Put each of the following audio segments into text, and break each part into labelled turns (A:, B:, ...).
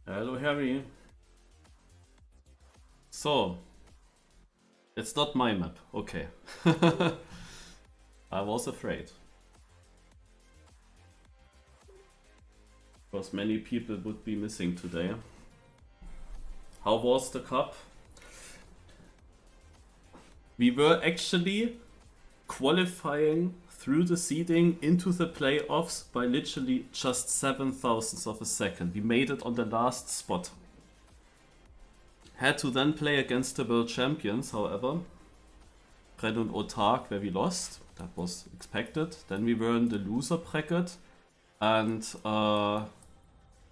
A: Hello, Harry. So, it's not my map. Okay. I was afraid. Because many people would be missing today. How was the cup? We were actually qualifying through the seeding into the playoffs by literally just 7,000ths of a second. We made it on the last spot. Had to then play against the world champions, however. Red and Otak, where we lost. That was expected. Then we were in the loser bracket. And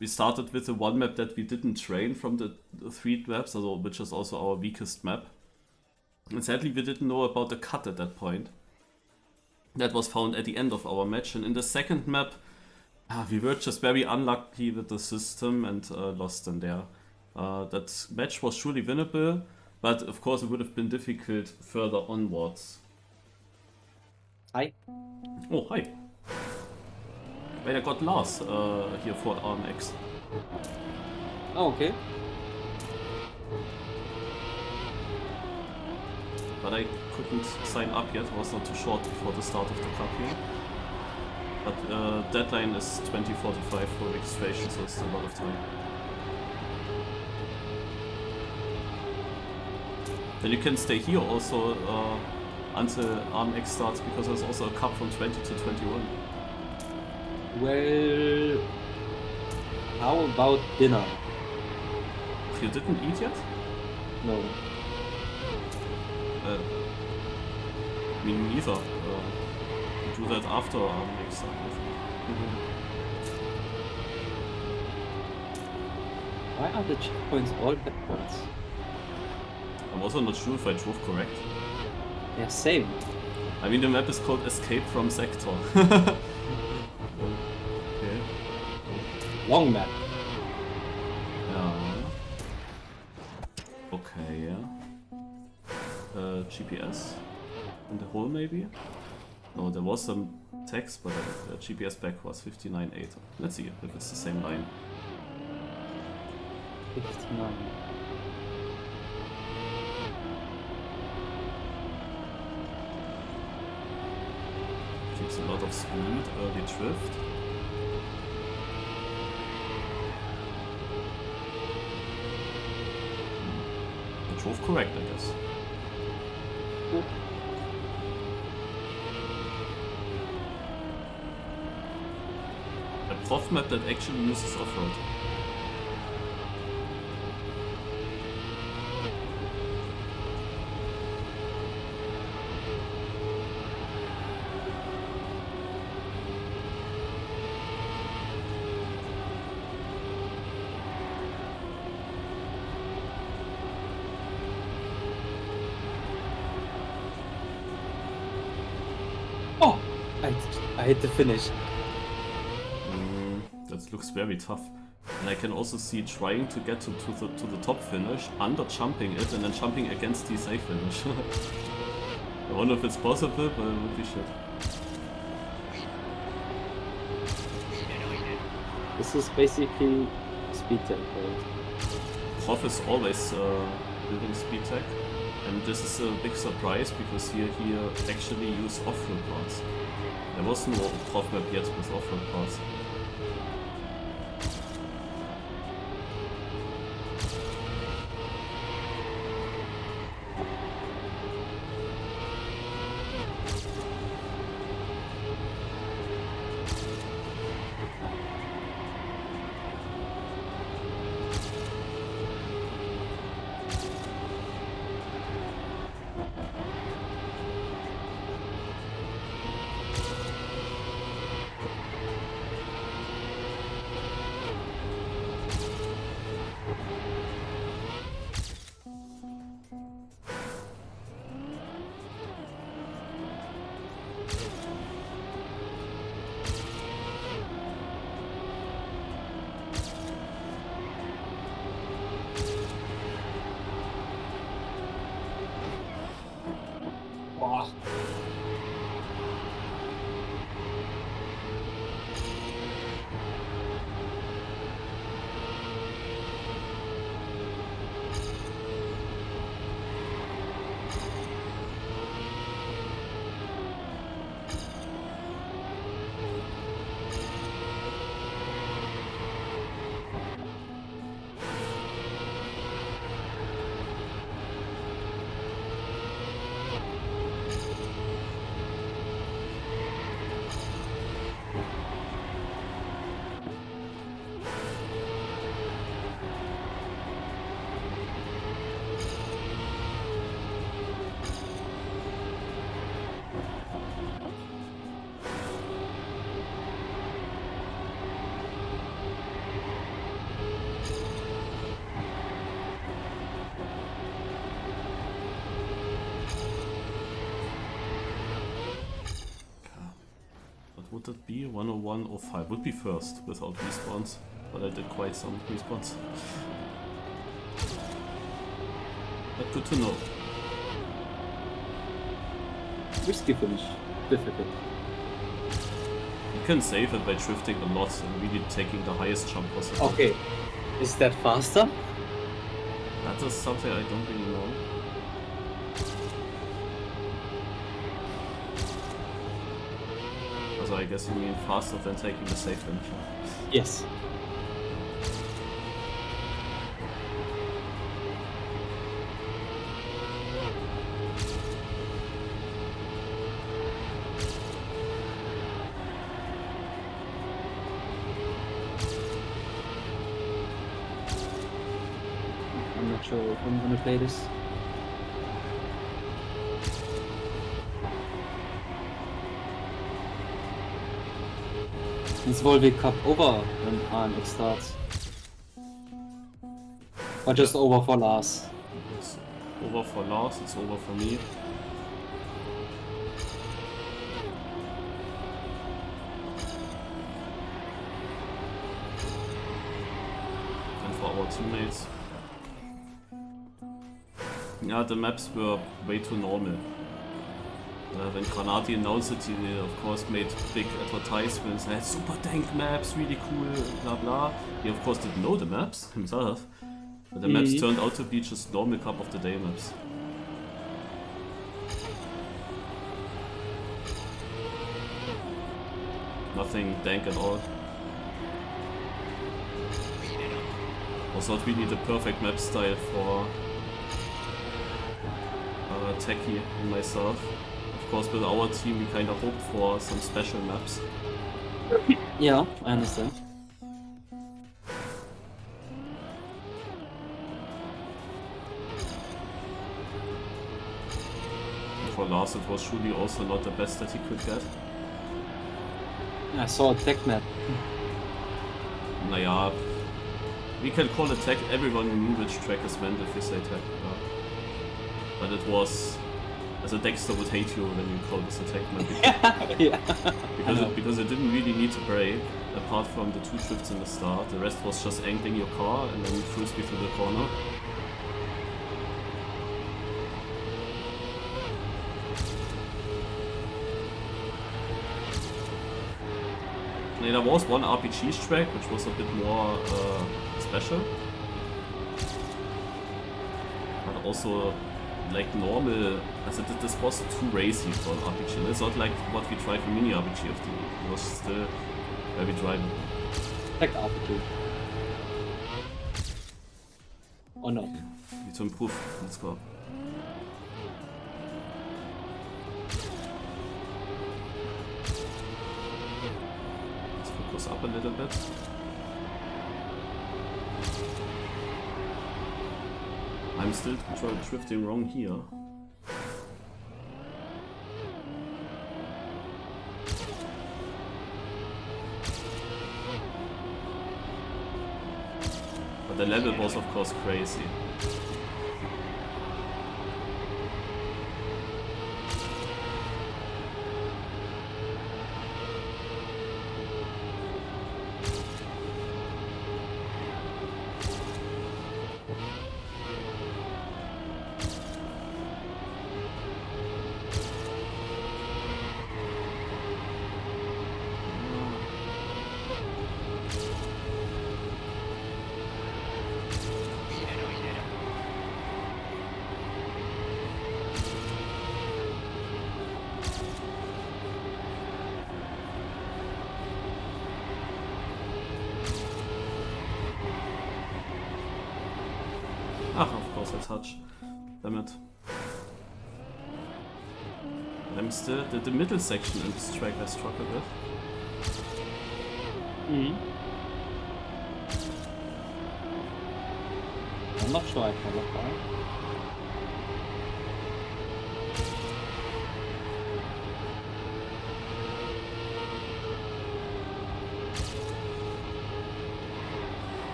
A: we started with the one map that we didn't train from the three maps, which is also our weakest map. And sadly, we didn't know about the cut at that point. That was found at the end of our match. And in the second map, we were just very unlucky with the system and lost in there. That match was surely winnable, but of course it would have been difficult further onwards.
B: Hi.
A: Oh, hi. Wait, I got Lars here for RMX.
B: Oh, okay.
A: But I couldn't sign up yet, I was not too short before the start of the cup here. But deadline is 2045 for registration, so it's still a lot of time. Then you can stay here also until RMX starts, because there's also a cup from 20 to 21.
B: Well, how about dinner?
A: You didn't eat yet?
B: No.
A: Me neither. We do that after RMX start, I think.
B: Why are the checkpoints all backwards?
A: I'm also not sure if I drove correct.
B: Yeah, same.
A: I mean, the map is called Escape from Sector. Okay.
B: Wrong map.
A: Yeah. Okay, yeah. GPS in the hole maybe? No, there was some text, but the GPS back was 59.8. Let's see if it's the same line.
B: 59.
A: Keeps a lot of speed, early drift. I drove correct, I guess.
B: Good.
A: A proff map that actually uses Offroad.
B: Oh! I hit the finish.
A: That looks very tough. And I can also see trying to get to the top finish, under jumping it, and then jumping against the safe finish. I wonder if it's possible, but it would be shit.
B: This is basically SpeedTech, right?
A: Proff is always building SpeedTech, and this is a big surprise because here he actually used Offroad parts. There was no Proff map yet with Offroad parts. would it be? 101.05 would be first without respawns, but I did quite some respawns. But good to know.
B: Risky for mich. Difficult.
A: You can save it by drifting a lot and really taking the highest jump possible.
B: Okay. Is that faster?
A: That is something I don't really know. Also I guess you mean faster than taking the safe finish.
B: Yes. I'm not sure if I'm gonna play this. Is Volvic Cup over when RMX starts? Or just over for Lars?
A: It's over for Lars, it's over for me. And for our teammates. Yeah, the maps were way too normal. When Granati announced it, he of course made big advertisements, had super tank maps, really cool, blah blah. He of course didn't know the maps himself, but the maps turned out to be just normal Cup of the Day maps. Nothing dank at all. Was not really the perfect map style for Techie and myself. Of course, with our team, we kind of hoped for some special maps.
B: Yeah, I understand.
A: For Lars, it was surely also not the best that he could get.
B: I saw a tech map.
A: Naja, we can call it tech. Everyone knew which track is meant if you say tech. Yeah. But it was, as a Dexter would hate you when you call this a tech map.
B: Yeah.
A: Because it didn't really need to brake, apart from the two drifts in the start. The rest was just angling your car and then full speed through the corner. There was one RPG track which was a bit more special, but also like normal, as this was too racy for an RPG. It's not like what we tried for mini RPG of the league. It was still very driving.
B: Tech RPG. Or not?
A: Need to improve. Let's go. Up a little bit. I'm still drifting wrong here. But the level was of course crazy. A touch. Damn it. I'm still the middle section in this track I struggle with.
B: I'm not sure I can look right.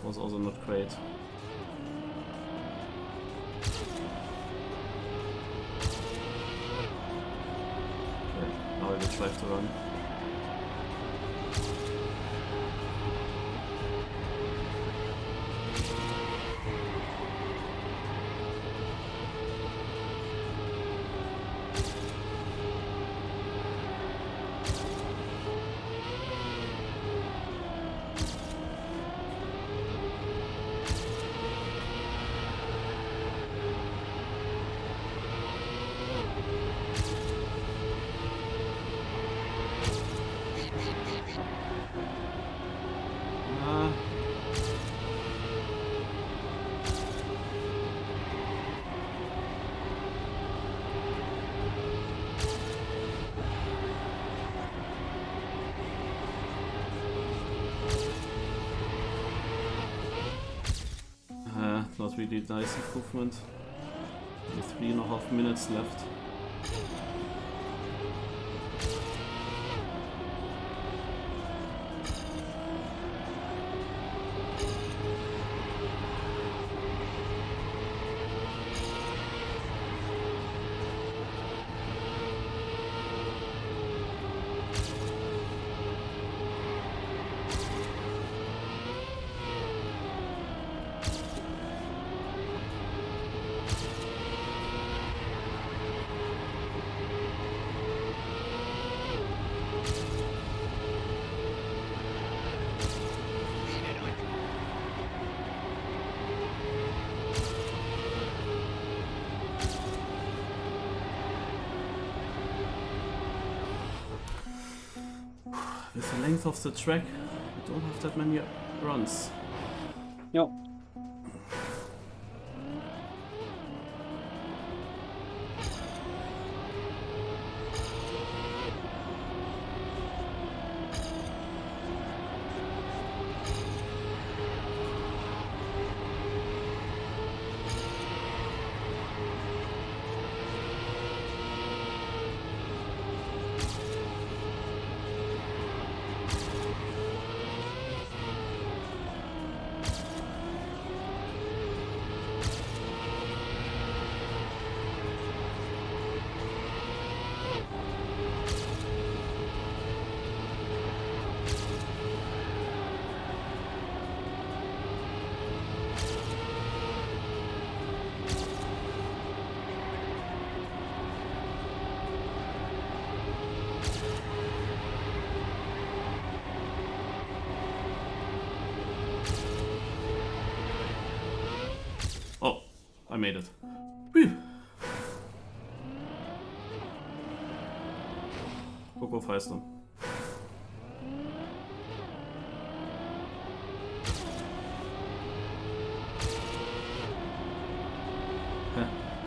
A: Was also not great. Okay, now I will try to run. Not really nice improvement. Only 3.5 minutes left. With the length of the track, we don't have that many runs.
B: Yep.
A: Oh, I made it. Whew. Go faster.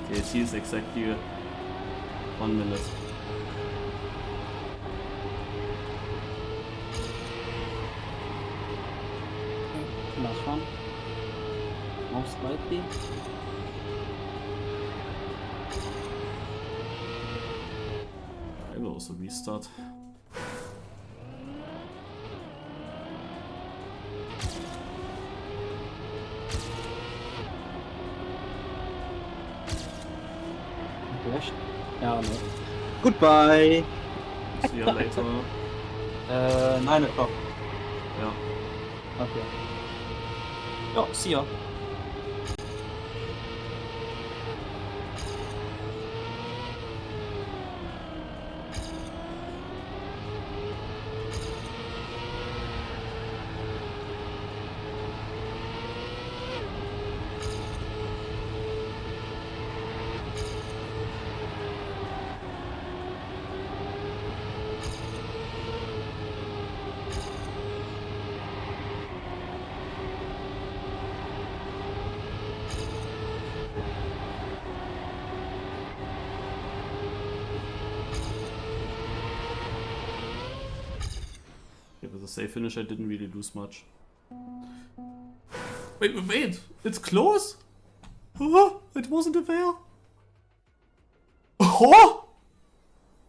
A: TAT is exactly 1 minute.
B: Last one. Most likely.
A: I will also restart.
B: Crashed? Ja, no. Goodbye!
A: See you later.
B: 9 o'clock.
A: Ja.
B: Okay. Ja, see ya.
A: With a safe finish, I didn't really lose much. Wait! It's close? Oh, it wasn't a fair. Oh!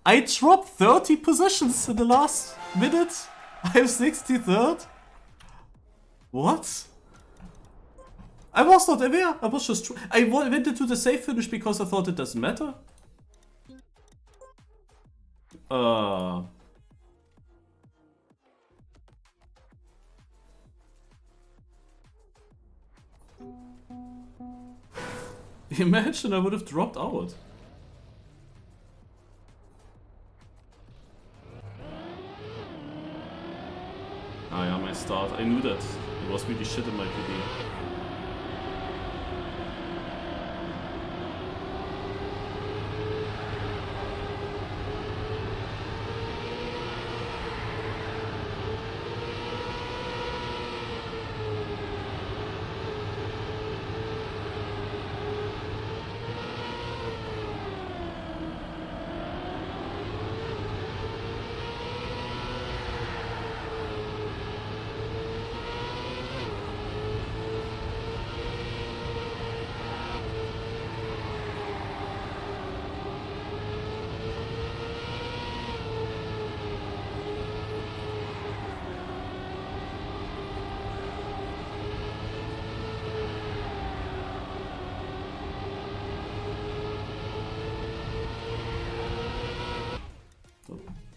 A: I dropped 30 positions in the last minute. I'm 63rd. What? I was not aware. I was just... I went into the safe finish because I thought it doesn't matter. Imagine I would have dropped out. Ah yeah, my start. I knew that. It was really shit in my PD.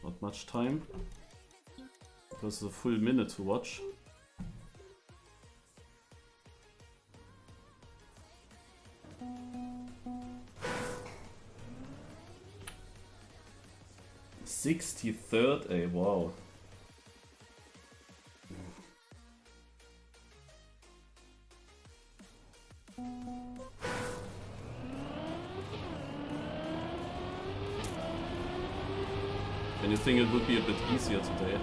A: Not much time. Because it's a full minute to watch. $63rd, eh? Wow. And you think it would be a bit easier today?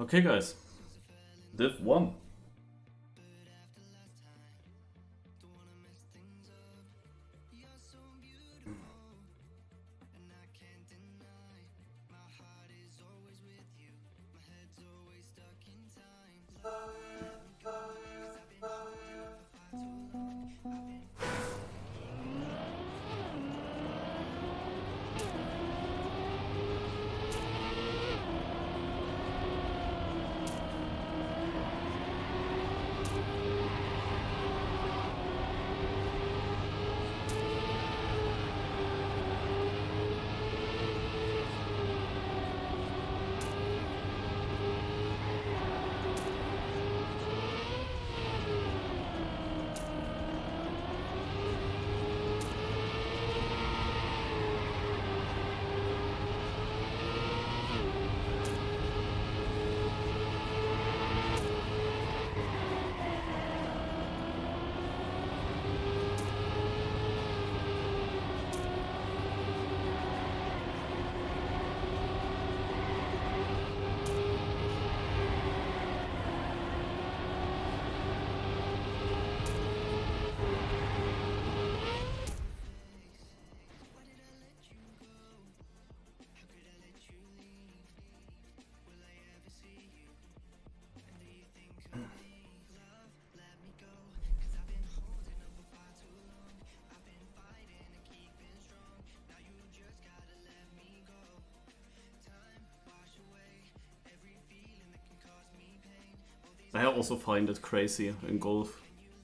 A: Okay guys, Div 1. I also find it crazy in golf.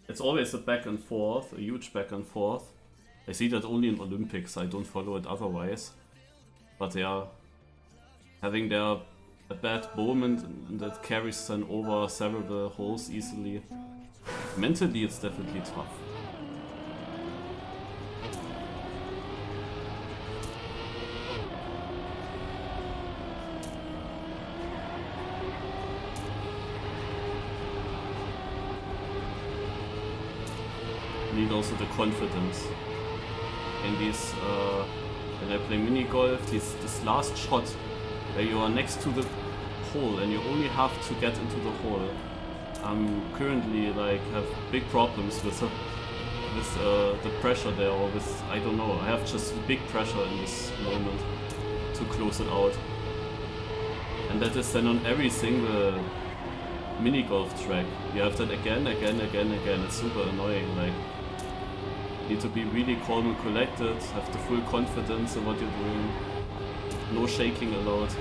A: It's always a back and forth, a huge back and forth. I see that only in Olympics, I don't follow it otherwise. But they are having a bad moment that carries them over several holes easily. Mentally it's definitely tough. Need also the confidence in these when I play mini golf, this last shot where you are next to the hole and you only have to get into the hole. I'm currently like have big problems with the pressure there, or with, I don't know, I have just big pressure in this moment to close it out. And that is then on every single mini golf track. You have that again. It's super annoying. Like, you need to be really calm and collected, have the full confidence in what you're doing, no shaking allowed.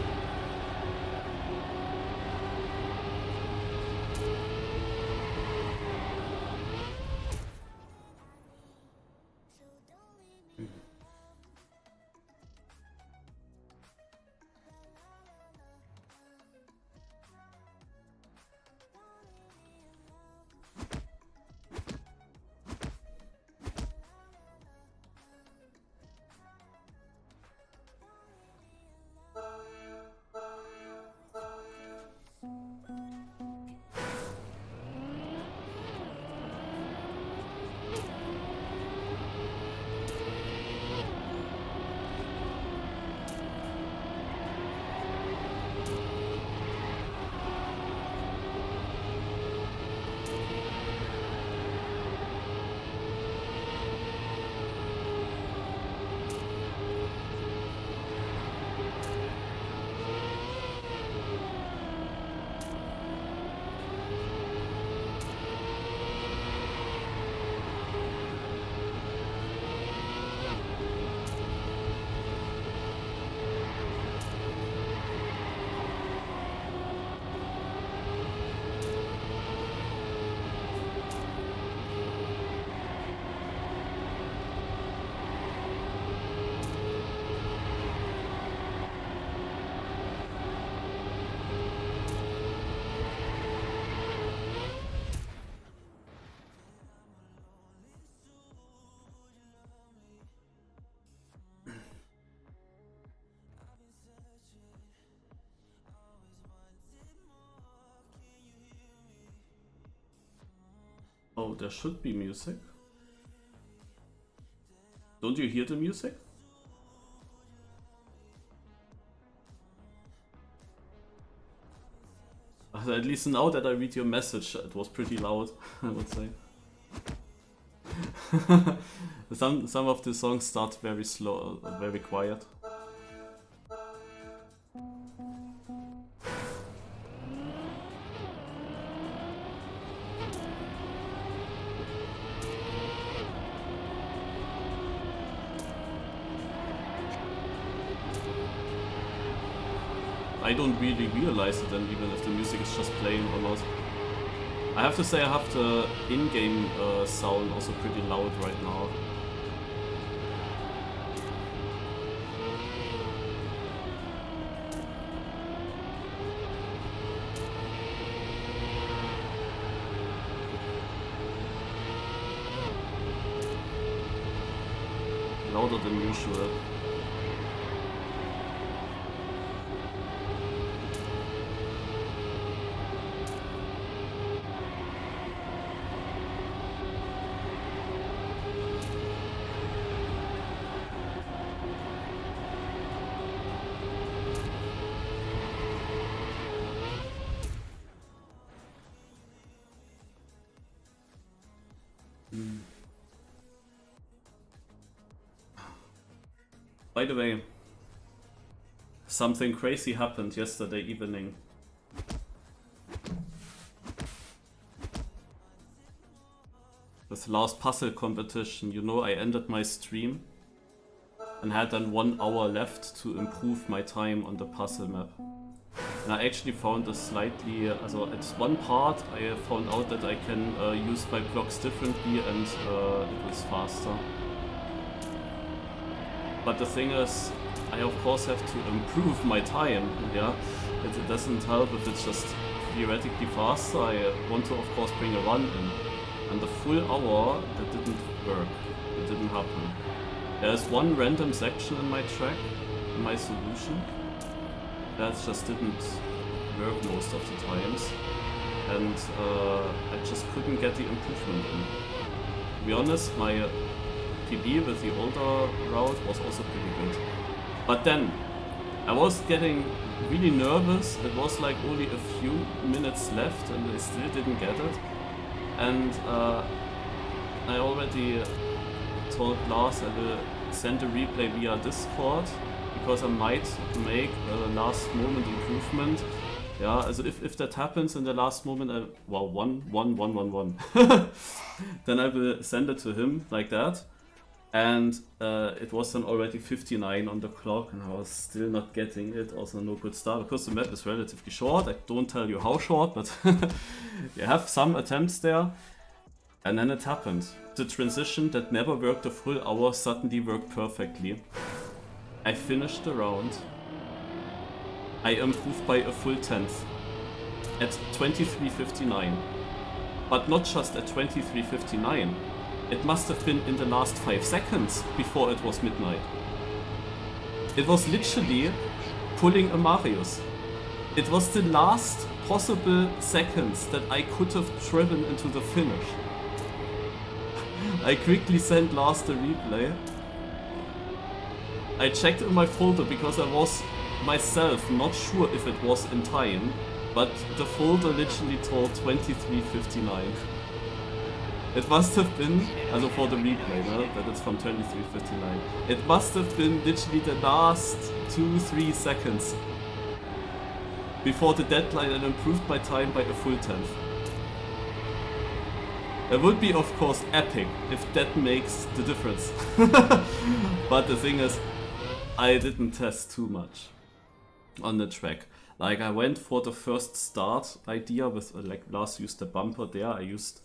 A: Oh, there should be music. Don't you hear the music? At least now that I read your message, it was pretty loud, I would say. Some of the songs start very slow, very quiet. I don't really realize it then, even if the music is just playing or not. I have to say I have the in-game sound also pretty loud right now. Louder than usual. By the way, something crazy happened yesterday evening. This last puzzle competition, you know, I ended my stream and had then 1 hour left to improve my time on the puzzle map. And I actually found a slightly, also at one part I found out that I can use my blocks differently and it was faster. But the thing is, I of course have to improve my time, yeah? It doesn't help if it's just theoretically faster. I want to of course bring a run in. And the full hour, that didn't work. It didn't happen. There's one random section in my track, in my solution, that just didn't work most of the times. And I just couldn't get the improvement in. To be honest, my PB with the older route was also pretty good. But then, I was getting really nervous. It was like only a few minutes left and I still didn't get it. And I already told Lars I will send a replay via Discord because I might make a last moment improvement. Yeah, also if that happens in the last moment, well, 1. Then I will send it to him like that. And it was then already 59 on the clock and I was still not getting it. Also no good start because the map is relatively short. I don't tell you how short, but you have some attempts there. And then it happened. The transition that never worked a full hour suddenly worked perfectly. I finished the round. I improved by a full 10th at 23:59. But not just at 23:59. It must have been in the last 5 seconds before it was midnight. It was literally pulling a Marius. It was the last possible seconds that I could have driven into the finish. I quickly sent Lars the replay. I checked in my folder because I was myself not sure if it was in time, but the folder literally told 23:59. It must have been, also for the replay, that it's from 23:59. It must have been literally the last 2-3 seconds before the deadline and improved my time by a full 10th. It would be, of course, epic if that makes the difference. But the thing is, I didn't test too much on the track. Like, I went for the first start idea with, like, Lars used the bumper there. I used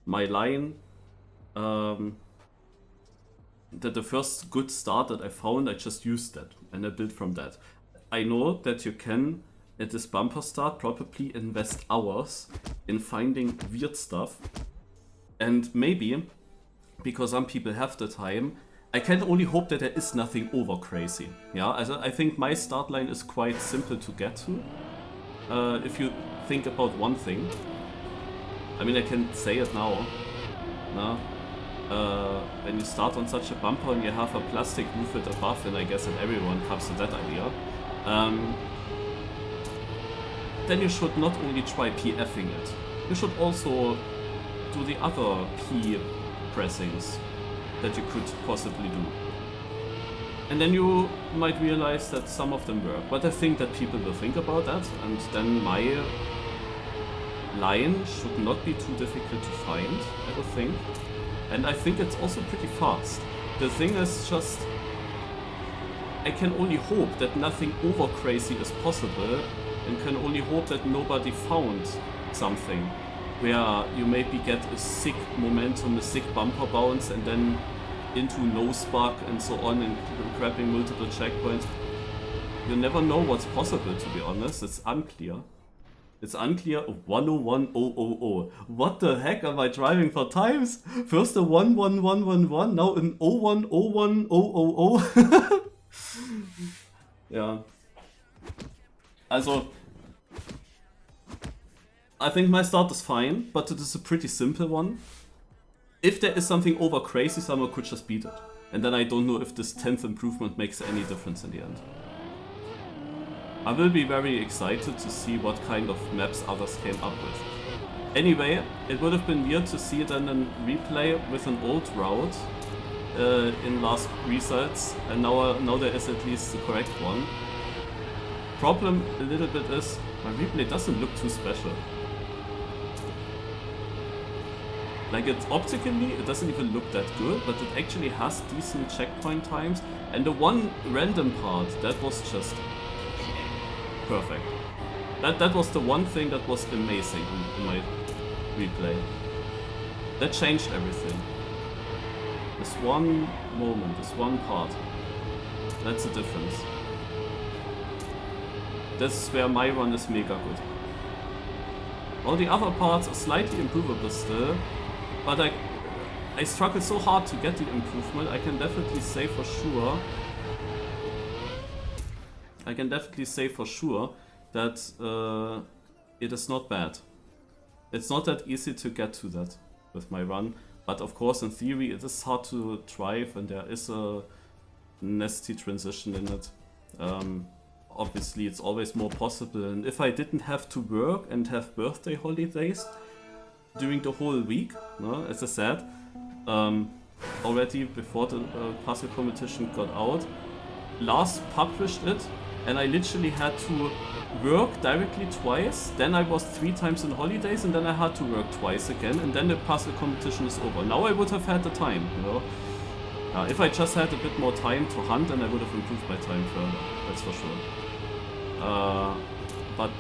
A: my line. The first good start that I found, I just used that and I built from that. I know that you can, at this bumper start, probably invest hours in finding weird stuff. And maybe, because some people have the time, I can only hope that there is nothing over crazy. Yeah, I think my start line is quite simple to get to. If you think about one thing. I mean, I can say it now. No? When you start on such a bumper and you have a plastic roof at above, and I guess that everyone comes to that idea, then you should not only try PFing it, you should also do the other key pressings that you could possibly do. And then you might realize that some of them work, but I think that people will think about that, and then my line should not be too difficult to find, I would think. And I think it's also pretty fast. The thing is just, I can only hope that nothing over crazy is possible, and can only hope that nobody found something where you maybe get a sick momentum, a sick bumper bounce, and then into no spark and so on, and grabbing multiple checkpoints. You never know what's possible, to be honest. It's unclear. It's unclear. 101.000. What the heck am I driving for times? First a 11111, now an 0101.000. Yeah. Also, I think my start is fine, but it is a pretty simple one. If there is something over crazy, someone could just beat it. And then I don't know if this 10th improvement makes any difference in the end. I will be very excited to see what kind of maps others came up with. Anyway, it would have been weird to see then a replay with an old route in last results, and now there is at least the correct one. Problem a little bit is, my replay doesn't look too special. Like, it optically, it doesn't even look that good, but it actually has decent checkpoint times, and the one random part, that was just perfect. That was the one thing that was amazing in my replay. That changed everything. This one moment, this one part, that's the difference. This is where my run is mega good. All the other parts are slightly improvable still, but I struggled so hard to get the improvement. I can definitely say for sure that it is not bad. It's not that easy to get to that with my run. But of course, in theory, it is hard to drive, and there is a nasty transition in it. Obviously, it's always more possible. And if I didn't have to work and have birthday holidays during the whole week, no, as I said, already before the puzzle competition got out, Lars published it, and I literally had to work directly twice, then I was 3 times in holidays, and then I had to work twice again, and then the puzzle competition is over. Now I would have had the time, you know. If I just had a bit more time to hunt, then I would have improved my time further, that's for sure. But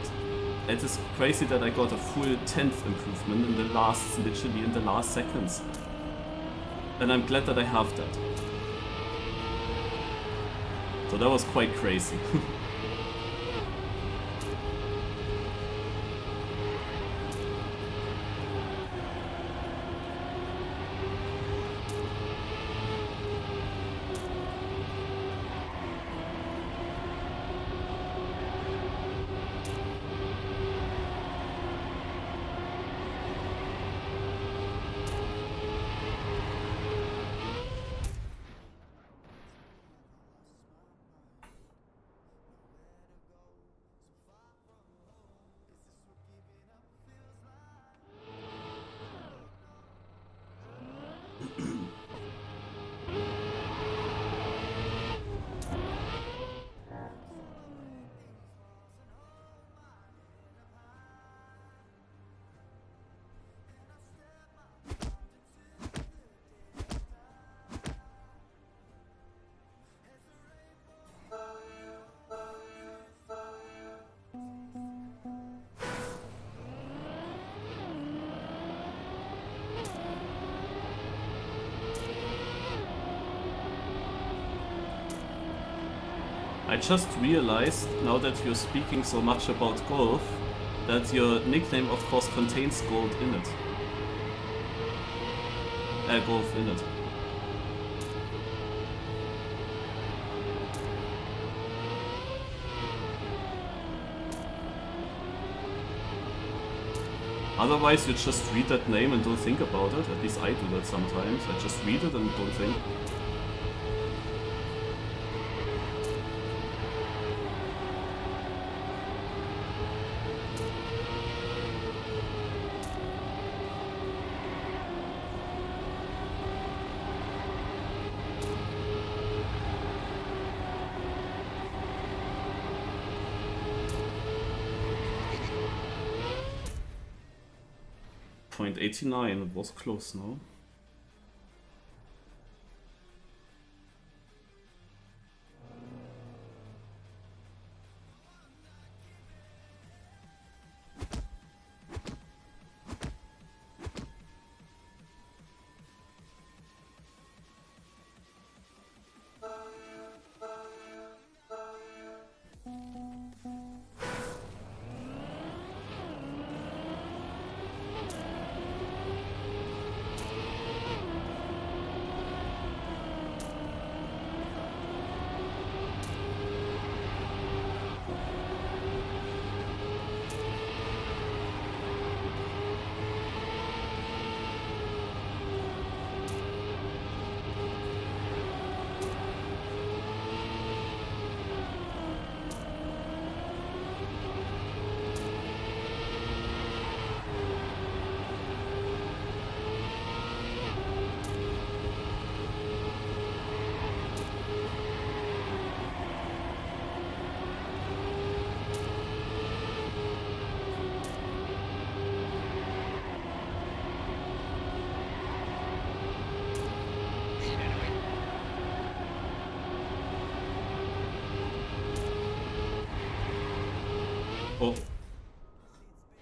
A: it is crazy that I got a full 10th improvement in the last, literally in the last seconds. And I'm glad that I have that. So that was quite crazy. I just realized, now that you're speaking so much about golf, that your nickname of course contains gold in it. Golf in it. Otherwise you just read that name and don't think about it, at least I do that sometimes. I just read it and don't think. .89, it was close, no?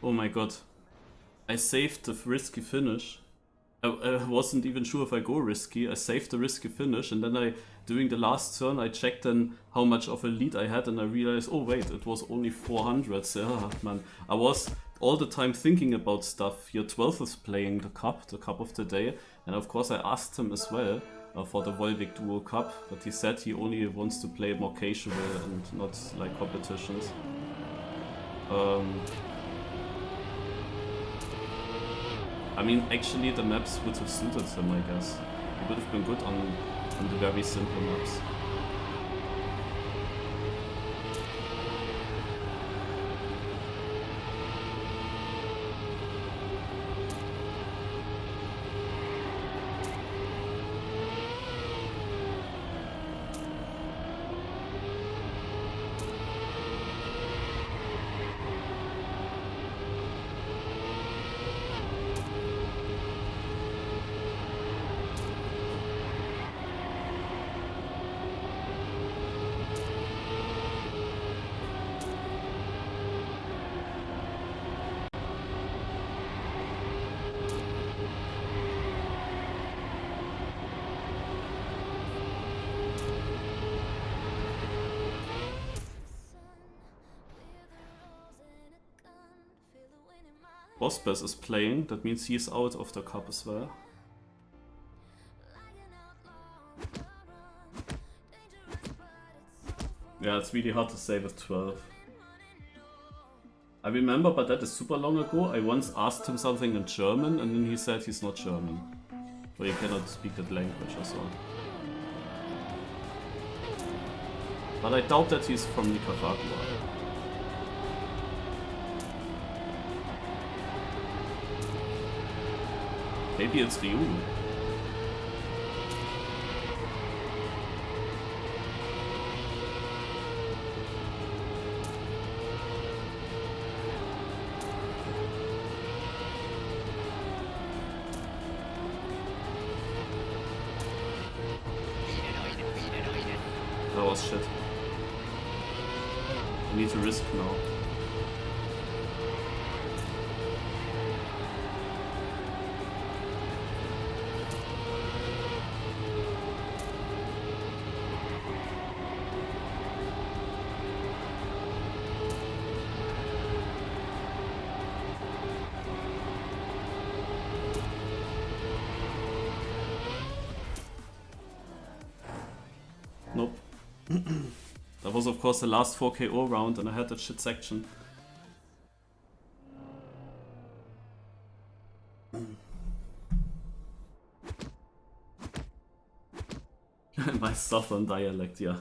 A: Oh my god. I saved the risky finish. I wasn't even sure if I go risky. I saved the risky finish, and then during the last turn I checked then how much of a lead I had, and I realized, oh wait, it was only 400. So, man, I was all the time thinking about stuff. Your 12th is playing the cup of the day, and of course I asked him as well for the Volvic Duo Cup, but he said he only wants to play more casual and not like competitions. I mean, actually the maps would have suited him, I guess. He would have been good on the very simple maps. Bospes is playing, that means he's out of the cup as well. Yeah, it's really hard to say with 12. I remember, but that is super long ago, I once asked him something in German and then he said he's not German. Or he cannot speak that language or so. But I doubt that he's from Nicaragua. Maybe it's Ryu. That was shit. I need to risk now. Nope. That was of course the last 4KO round and I had that shit section. My southern dialect, yeah.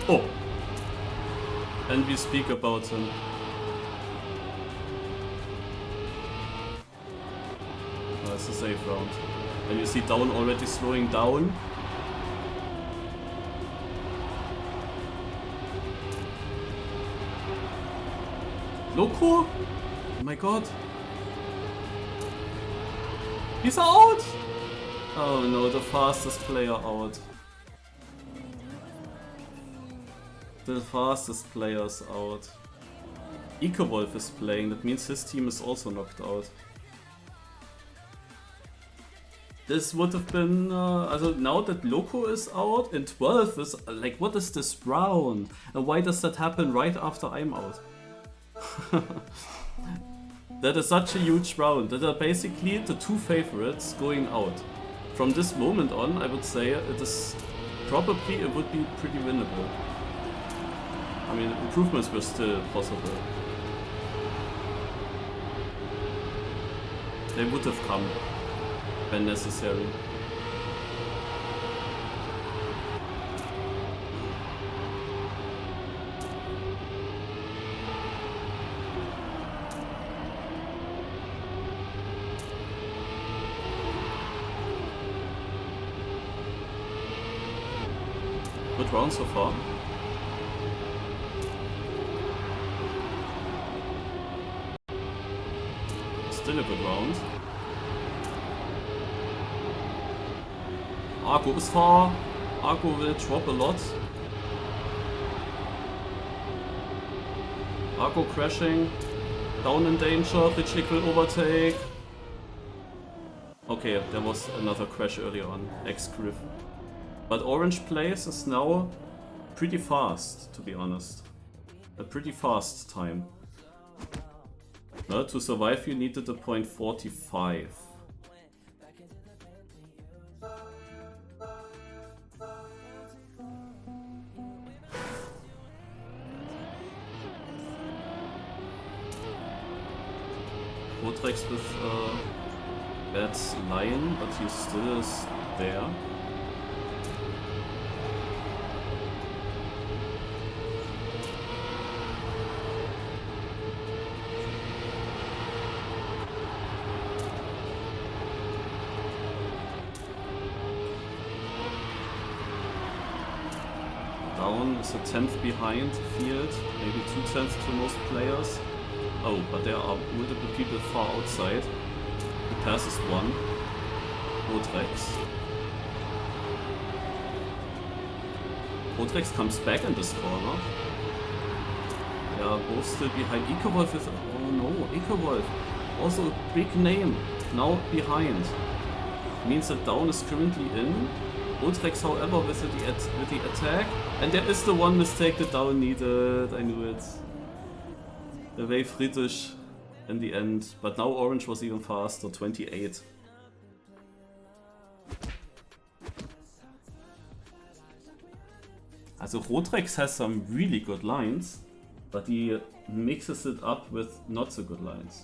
A: Oh! And we speak about him. Oh, it's a safe round. And you see Down already slowing down. Loco? Oh my god. He's out! Oh no, the fastest player out. The fastest player's out. EcoWolf is playing, that means his team is also knocked out. This would have been, also now that Loco is out and 12 is, like, what is this round? And why does that happen right after I'm out? That is such a huge round, that are basically the two favorites going out. From this moment on, I would say it is probably, it would be pretty winnable. I mean, improvements were still possible. They would have come when necessary. Good round so far. Still a good round. Argo is far. Argo will drop a lot. Argo crashing. Down in danger. Richlik will overtake. Okay, there was another crash earlier on. X-Griff. But Orange Place is now pretty fast, to be honest. A pretty fast time. To survive you needed a .45. Vortrex with bad line, but he still is there. Down is a 10th behind field, maybe 2/10 to most players. Oh, but there are multiple people far outside. He passes one. Vortrex. Vortrex comes back in this corner. They are both still behind. EcoWolf is... Oh no, EcoWolf. Also a big name. Now behind. Means that down is currently in. Vortrex, however, with the attack. And there is the one mistake that down needed. I knew it. The way Friedrich in the end. But now Orange was even faster. 28. Also Vortrex has some really good lines, but he mixes it up with not so good lines.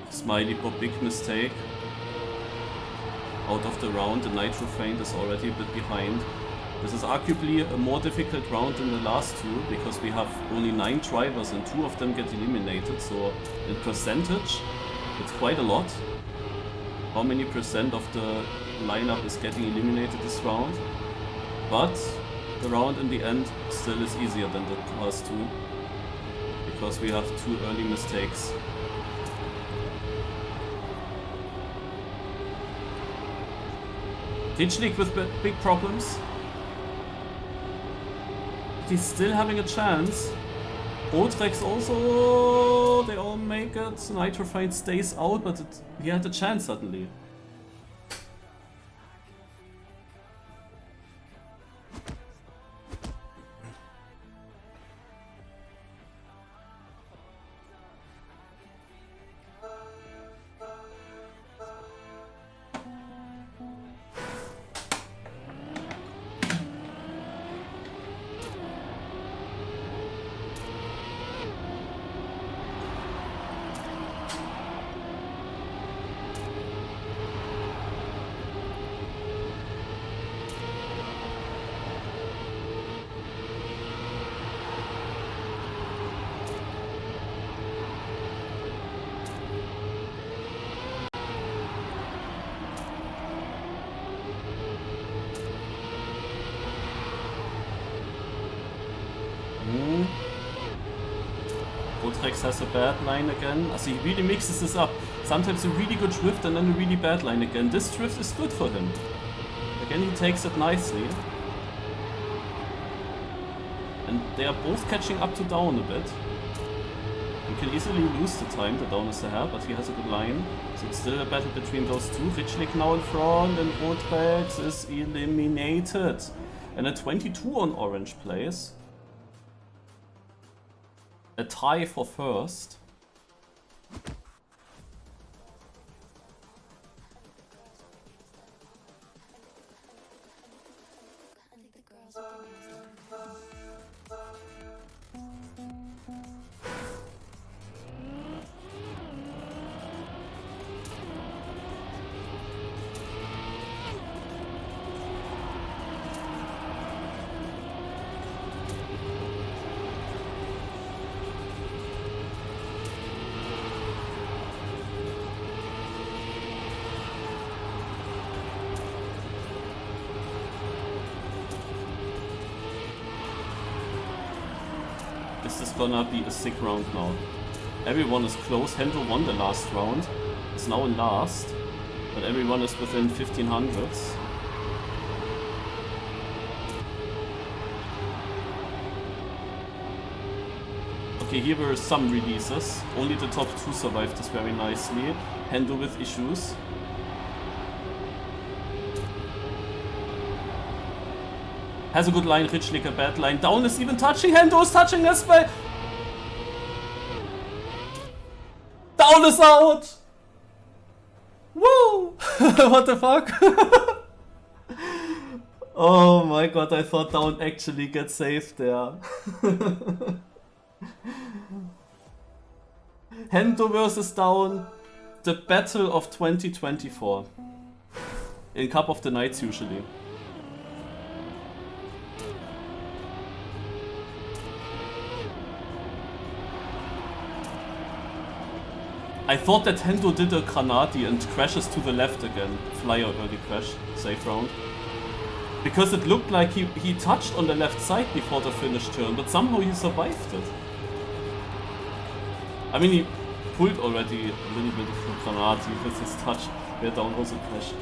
A: Smiley Bob, big mistake. Out of the round, the Nitro Feint is already a bit behind. This is arguably a more difficult round than the last two, because we have only 9 drivers and 2 of them get eliminated, so in percentage, it's quite a lot. How many percent of the lineup is getting eliminated this round? But the round in the end still is easier than the last two, because we have 2 early mistakes. Richlik with big problems. He's still having a chance. Vortrex also, they all make it. Nitro Feint stays out, but he had a chance suddenly. Vortrex has a bad line again. Also he really mixes this up. Sometimes a really good drift and then a really bad line again. This drift is good for him. Again he takes it nicely. And they are both catching up to down a bit. You can easily lose the time, the down is ahead, but he has a good line. So it's still a battle between those two. Richlik now in front and Vortrex is eliminated. And a 22 on Orange Place. A tie for first. gonna be a sick round now. Everyone is close. Hendo won the last round. Is now in last. But everyone is within 1500s. Okay, here were some releases. Only the top 2 survived this very nicely. Hendo with issues. Has a good line, Richlik a bad line. Down is even touching. Hendo is touching as well. Down is out! Woo! What the fuck? Oh my god, I thought Down actually gets saved there. Hendo versus Down. The battle of 2024. In Cup of the Nights usually. I thought that Hendo did a Granati and crashes to the left again. Flyer early crash, safe round. Because it looked like he touched on the left side before the finish turn, but somehow he survived it. I mean, he pulled already a little bit of a Granati with his touch, where Down also crashed.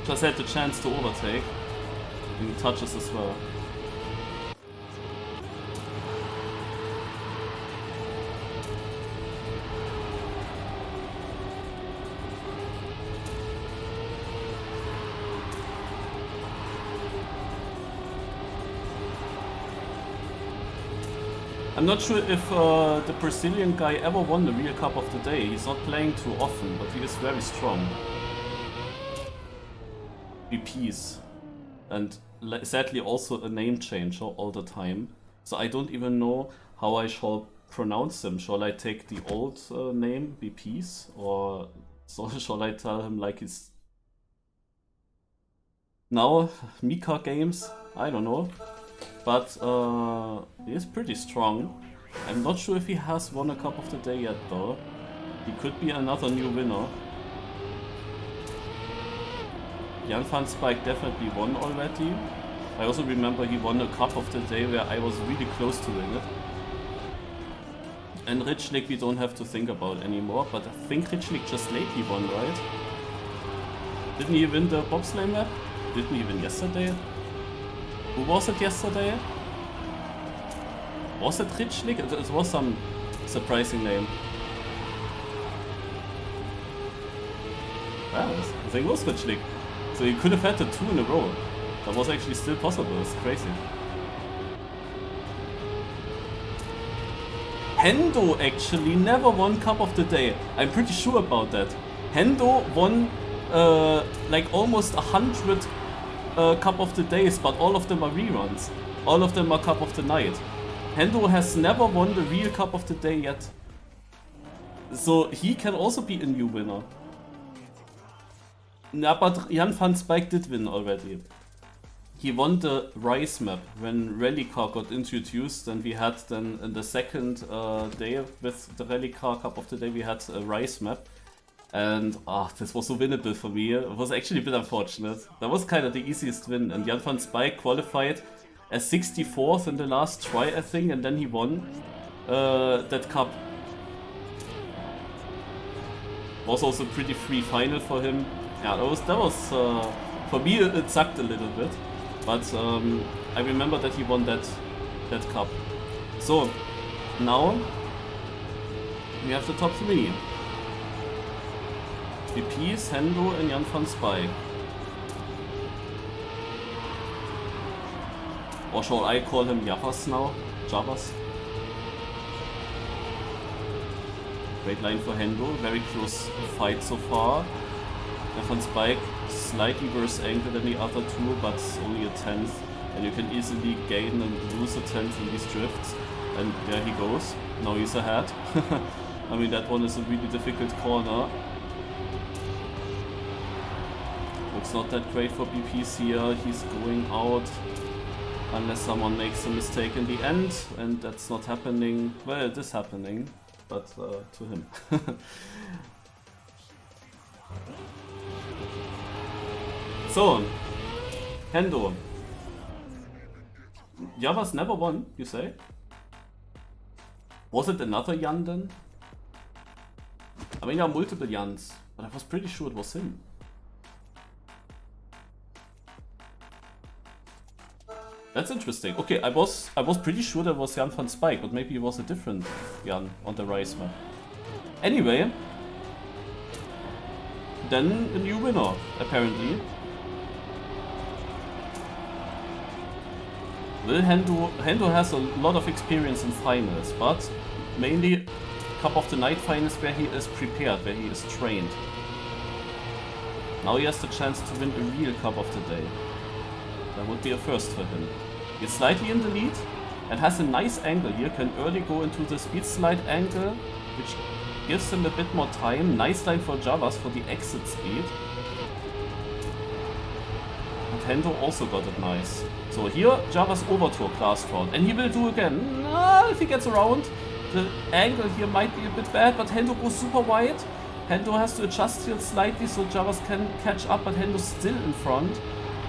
A: Just had the chance to overtake, and he touches as well. I'm not sure if the Brazilian guy ever won the real Cup of the Day. He's not playing too often, but he is very strong. VPs. And sadly also a name changer all the time. So I don't even know how I shall pronounce him. Shall I take the old name, VPs? Or so shall I tell him like he's... Now, Mika Games? I don't know. But he is pretty strong. I'm not sure if he has won a Cup of the Day yet though. He could be another new winner. Jan van Spijk definitely won already. I also remember he won a Cup of the Day where I was really close to win it. And Richlik we don't have to think about anymore, but I think Richlik just lately won, right? Didn't he win the bobsleigh map? Didn't he win yesterday? Who was it yesterday? Was it Richlik? It was some surprising name. Ah, I think it was Richlik. So he could have had the 2 in a row. That was actually still possible, it's crazy. Hendo actually never won Cup of the Day. I'm pretty sure about that. Hendo won like almost 100 Cup of the Days, but all of them are reruns. All of them are Cup of the Night. Hendo has never won the real Cup of the Day yet. So he can also be a new winner. Yeah, but Jan van Spijk did win already. He won the Rice map when Rally Car got introduced, and we had then in the second day with the Rally Car Cup of the Day we had a Rice map. And this was so winnable for me. It was actually a bit unfortunate. That was kind of the easiest win, and Jan van Spijk qualified as 64th in the last try, I think, and then he won that cup. Was also a pretty free final for him. Yeah, that was for me it sucked a little bit, but I remember that he won that cup. So now we have the top 3. VPs, Hendo and Jan van Spijk. Or shall I call him Javas now? Javas. Great line for Hendo, very close fight so far. Jan van Spijk slightly worse angle than the other 2, but only a 10th. And you can easily gain and lose a 10th in these drifts. And there he goes. Now he's ahead. I mean, that one is a really difficult corner. Looks not that great for BPs here. He's going out unless someone makes a mistake in the end, and that's not happening. Well, it is happening, but to him. So, Hendo. Javas never won, you say? Was it another Jan then? I mean, there are multiple Jans, but I was pretty sure it was him. That's interesting. Okay, I was pretty sure that was Jan van Spijk, but maybe it was a different Jan on the race map. Anyway, then a new winner, apparently. Will Hendo has a lot of experience in finals, but mainly Cup of the Night finals where he is prepared, where he is trained. Now he has the chance to win a real Cup of the Day. That would be a first for him. He's slightly in the lead and has a nice angle here, can early go into the speed slide angle, which gives him a bit more time. Nice line for Javas for the exit speed. And Hendo also got it nice. So here, Javas overtook last round, and he will do again. If he gets around, the angle here might be a bit bad, but Hendo goes super wide. Hendo has to adjust here slightly so Javas can catch up, but Hendo's still in front.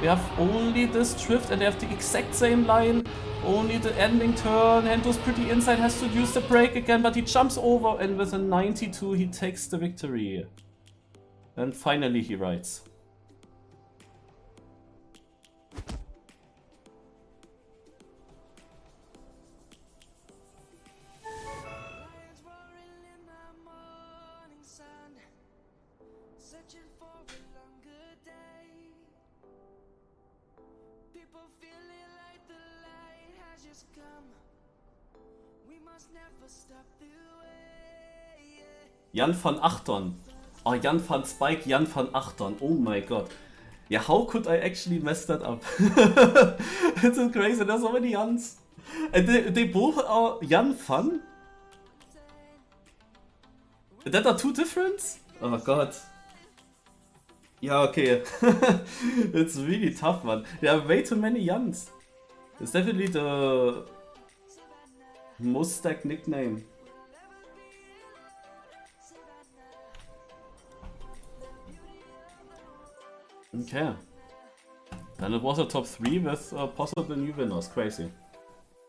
A: We have only this drift and they have the exact same line, only the ending turn. Hendo's pretty inside, has to use the brake again, but he jumps over and with a 92 he takes the victory. And finally he rides. Jan van Achtern. Oh, Jan van Spijk, Jan van Achtern. Oh my god. Yeah, how could I actually mess that up? It's so crazy, there's so many Jans. And they both are Jan van? That are two different? Oh god. Yeah, okay. It's really tough, man. There are way too many Jans. It's definitely the most stacked nickname. Okay. Then it was a top 3 with possible new winners. Crazy.